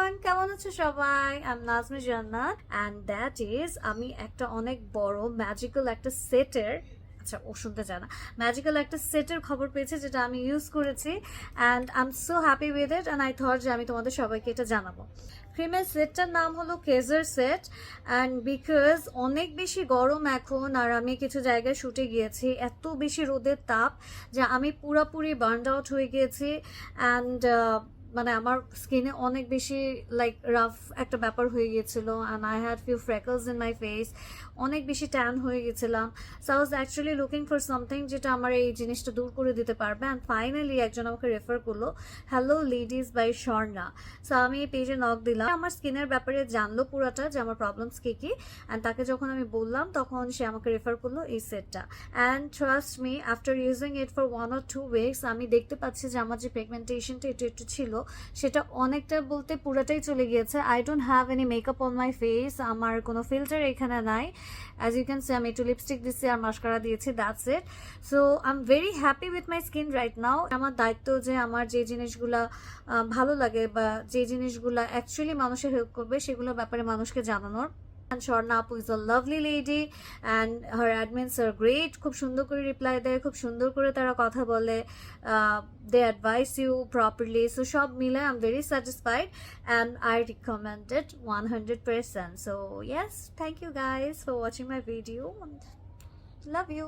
Everyone, কেমন আছো সবাই? আই এম নাজমি জান্নাত অ্যান্ড দ্যাট ইজ আমি একটা অনেক বড় ম্যাজিক্যাল একটা সেটের আচ্ছা ও শুনতে চায় না ম্যাজিক্যাল একটা সেটের খবর পেয়েছি যেটা আমি ইউজ করেছি and I am so happy with it and I thought যে আমি তোমাদের সবাইকে এটা জানাবো। ক্রিমের সেটটার নাম হলো কেজার সেট অ্যান্ড বিকজ অনেক বেশি গরম এখন আর আমি কিছু জায়গায় শুটে গিয়েছি, এত বেশি রোদের তাপ যে আমি পুরাপুরি বার্নড আউট হয়ে গিয়েছি অ্যান্ড মানে আমার স্কিনে অনেক বেশি লাইক রাফ একটা ব্যাপার হয়ে গিয়েছিল and I had few freckles in my face, অনেক বেশি ট্যান হয়ে গেছিলাম। So I was actually looking for something যেটা আমার এই জিনিসটা দূর করে দিতে পারবে অ্যান্ড ফাইনালি একজন আমাকে রেফার করলো, hello ladies by Swarna. So আমি এই পেজে নক দিলাম, আমার স্কিনের ব্যাপারে জানলো পুরাটা যে আমার প্রবলেমস কী কী অ্যান্ড তাকে যখন আমি বললাম তখন সে আমাকে রেফার করলো এই সেটটা and trust me after using it for 1 or 2 weeks আমি দেখতে পাচ্ছি যে আমার যে পিগমেন্টেশনটা একটু ছিল সেটা অনেকটা বলতে পুরোটাই চলে গিয়েছে। I don't have any makeup on my face, আমার কোনো ফিল্টার এখানে নাই। অ্যাজ ইউ ক্যান সি আমি একটু লিপস্টিক দিচ্ছি আর মাস্কারা দিয়েছি, that's it. So I am very happy with my skin right now. আমার দায়িত্ব যে আমার যে জিনিসগুলা ভালো লাগে বা যে জিনিসগুলা অ্যাকচুয়ালি মানুষের হেল্প করবে সেগুলোর ব্যাপারে মানুষকে জানানোর। And Sharna Apu is a lovely lady and her admins are great. খুব সুন্দর করে রিপ্লাই দেয়, খুব সুন্দর করে তারা কথা বলে, they advise you properly. So সব মিলে I'm very satisfied and I recommend it 100%. So yes, thank you guys for watching my video. Love you.